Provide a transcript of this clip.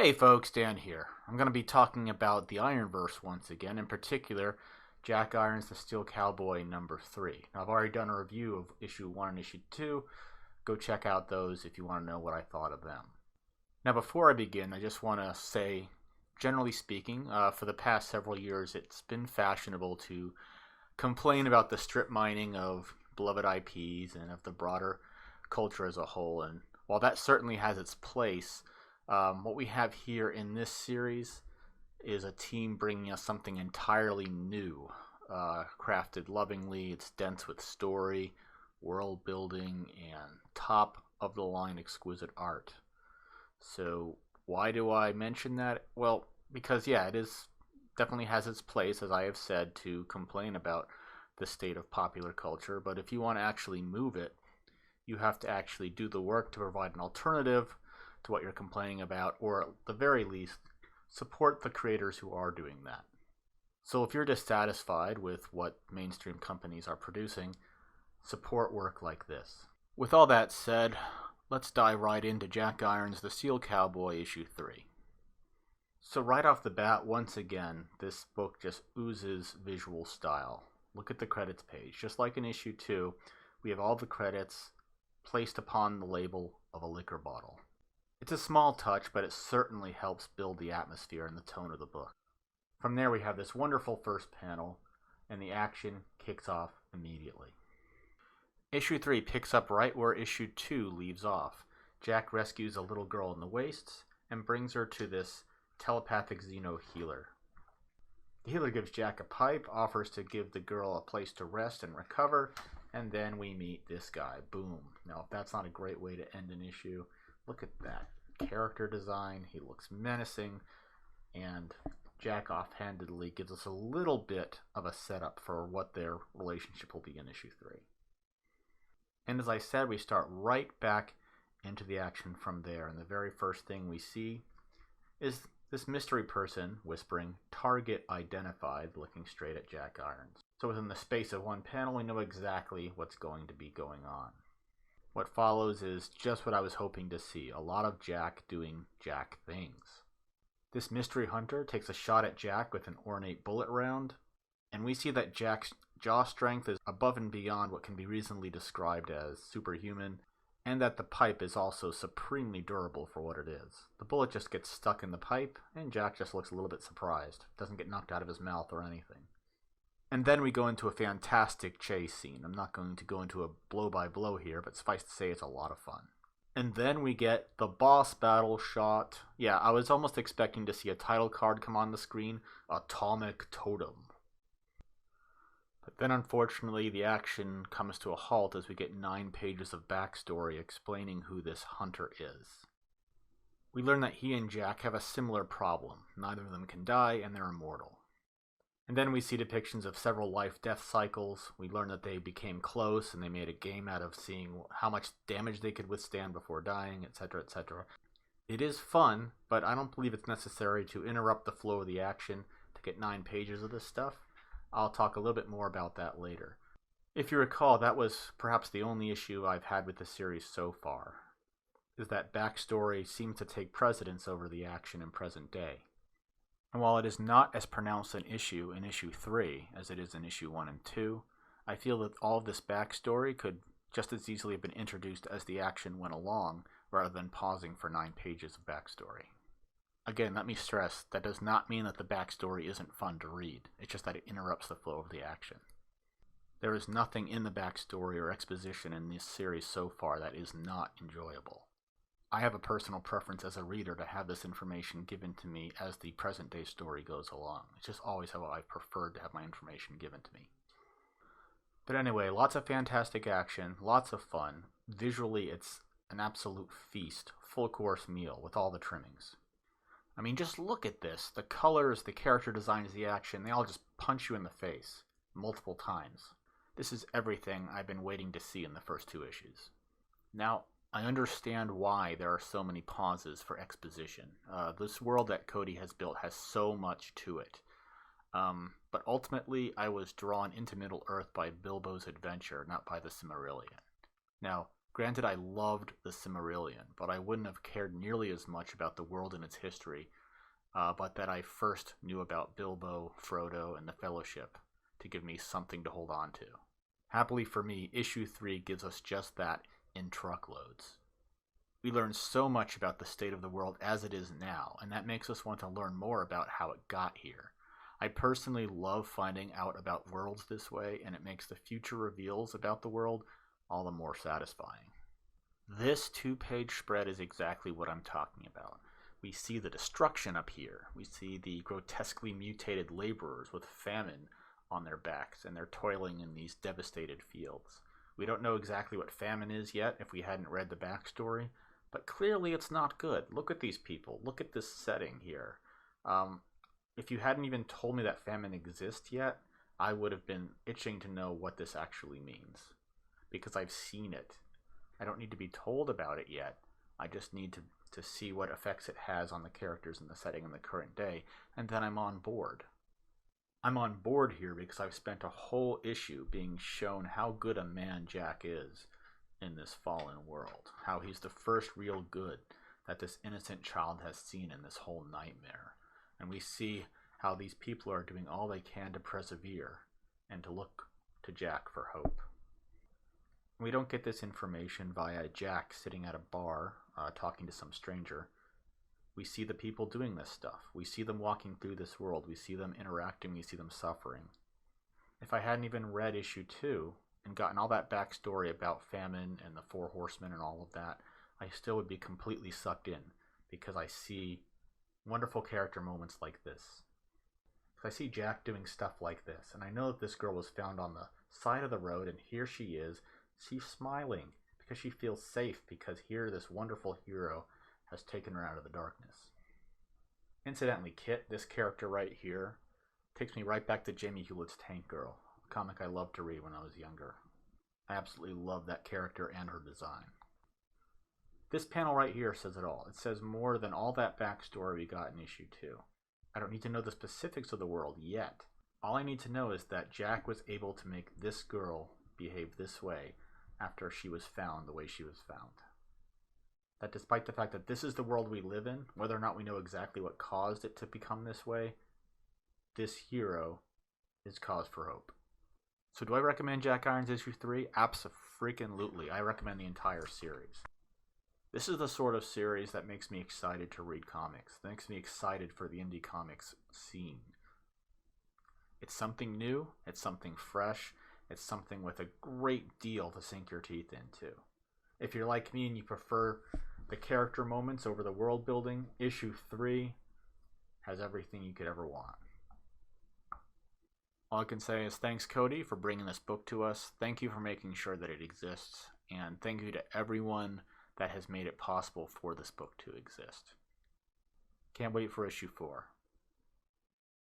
Hey folks, Dan here. I'm going to be talking about the Ironverse once again, in particular, Jack Irons' The Steel Cowboy number 3. Now, I've already done a review of issue 1 and issue 2. Go check out those if you want to know what I thought of them. Now, before I begin, I just want to say, generally speaking, for the past several years, it's been fashionable to complain about the strip mining of beloved IPs and of the broader culture as a whole. And while that certainly has its place, what we have here in this series is a team bringing us something entirely new, crafted lovingly. It's dense with story, world building, and top of the line exquisite art. So why do I mention that? Well, because it is definitely has its place, as I have said, to complain about the state of popular culture. But if you want to actually move it, you have to actually do the work to provide an alternative to what you're complaining about, or at the very least, support the creators who are doing that. So if you're dissatisfied with what mainstream companies are producing, support work like this. With all that said, let's dive right into Jack Irons' The Steel Cowboy Issue 3. So right off the bat, once again, this book just oozes visual style. Look at the credits page. Just like in issue 2, we have all the credits placed upon the label of a liquor bottle. It's a small touch, but it certainly helps build the atmosphere and the tone of the book. From there we have this wonderful first panel, and the action kicks off immediately. Issue 3 picks up right where issue 2 leaves off. Jack rescues a little girl in the wastes and brings her to this telepathic Xeno healer. The healer gives Jack a pipe, offers to give the girl a place to rest and recover, and then we meet this guy. Boom. Now, if that's not a great way to end an issue, look at that character design. He looks menacing, and Jack offhandedly gives us a little bit of a setup for what their relationship will be in issue 3. And as I said, we start right back into the action from there, and the very first thing we see is this mystery person whispering, "Target identified," looking straight at Jack Irons. So within the space of one panel, we know exactly what's going to be going on. What follows is just what I was hoping to see, a lot of Jack doing Jack things. This mystery hunter takes a shot at Jack with an ornate bullet round, and we see that Jack's jaw strength is above and beyond what can be reasonably described as superhuman, and that the pipe is also supremely durable for what it is. The bullet just gets stuck in the pipe, and Jack just looks a little bit surprised. Doesn't get knocked out of his mouth or anything. And then we go into a fantastic chase scene. I'm not going to go into a blow-by-blow here, but suffice to say it's a lot of fun. And then we get the boss battle shot. Yeah, I was almost expecting to see a title card come on the screen, Atomic Totem. But then unfortunately the action comes to a halt as we get 9 pages of backstory explaining who this hunter is. We learn that he and Jack have a similar problem. Neither of them can die, and they're immortal. And then we see depictions of several life-death cycles. We learn that they became close and they made a game out of seeing how much damage they could withstand before dying, etc., etc. It is fun, but I don't believe it's necessary to interrupt the flow of the action to get 9 pages of this stuff. I'll talk a little bit more about that later. If you recall, that was perhaps the only issue I've had with the series so far, is that backstory seems to take precedence over the action in present day. And while it is not as pronounced an issue in issue 3 as it is in issue 1 and 2, I feel that all of this backstory could just as easily have been introduced as the action went along, rather than pausing for 9 pages of backstory. Again, let me stress, that does not mean that the backstory isn't fun to read. It's just that it interrupts the flow of the action. There is nothing in the backstory or exposition in this series so far that is not enjoyable. I have a personal preference as a reader to have this information given to me as the present day story goes along. It's just always how I've preferred to have my information given to me. But anyway, lots of fantastic action, lots of fun. Visually, it's an absolute feast, full course meal with all the trimmings. I mean, just look at this. The colors, the character designs, the action, they all just punch you in the face multiple times. This is everything I've been waiting to see in the first 2 issues. Now, I understand why there are so many pauses for exposition. This world that Cody has built has so much to it. But ultimately, I was drawn into Middle-earth by Bilbo's adventure, not by the Silmarillion. Now, Granted, I loved the Silmarillion, but I wouldn't have cared nearly as much about the world and its history, but that I first knew about Bilbo, Frodo, and the Fellowship to give me something to hold on to. Happily for me, issue 3 gives us just that in truckloads. We learn so much about the state of the world as it is now, and that makes us want to learn more about how it got here. I personally love finding out about worlds this way, and it makes the future reveals about the world all the more satisfying. This 2-page spread is exactly what I'm talking about. We see the destruction up here. We see the grotesquely mutated laborers with famine on their backs, and they're toiling in these devastated fields. We don't know exactly what famine is yet if we hadn't read the backstory, but clearly it's not good. Look at these people. Look at this setting here. If you hadn't even told me that famine exists yet, I would have been itching to know what this actually means, because I've seen it. I don't need to be told about it yet. I just need to see what effects it has on the characters and the setting in the current day, and then I'm on board. I'm on board here because I've spent a whole issue being shown how good a man Jack is in this fallen world, how he's the first real good that this innocent child has seen in this whole nightmare. And we see how these people are doing all they can to persevere and to look to Jack for hope. We don't get this information via Jack sitting at a bar talking to some stranger. We see the people doing this stuff. We see them walking through this world. We see them interacting. We see them suffering. If I hadn't even read issue 2 and gotten all that backstory about famine and the 4 horsemen and all of that, I still would be completely sucked in because I see wonderful character moments like this. I see Jack doing stuff like this, and I know that this girl was found on the side of the road, and here she is. She's smiling because she feels safe, because here this wonderful hero has taken her out of the darkness. Incidentally, Kit, this character right here, takes me right back to Jamie Hewlett's Tank Girl, a comic I loved to read when I was younger. I absolutely love that character and her design. This panel right here says it all. It says more than all that backstory we got in issue 2. I don't need to know the specifics of the world yet. All I need to know is that Jack was able to make this girl behave this way after she was found the way she was found. That despite the fact that this is the world we live in, whether or not we know exactly what caused it to become this way, this hero is cause for hope. So do I recommend Jack Irons issue 3? Abso-freaking-lutely. I recommend the entire series. This is the sort of series that makes me excited to read comics. That makes me excited for the indie comics scene. It's something new. It's something fresh. It's something with a great deal to sink your teeth into. If you're like me and you prefer the character moments over the world building, issue 3 has everything you could ever want. All I can say is thanks, Cody, for bringing this book to us. Thank you for making sure that it exists. And thank you to everyone that has made it possible for this book to exist. Can't wait for issue 4.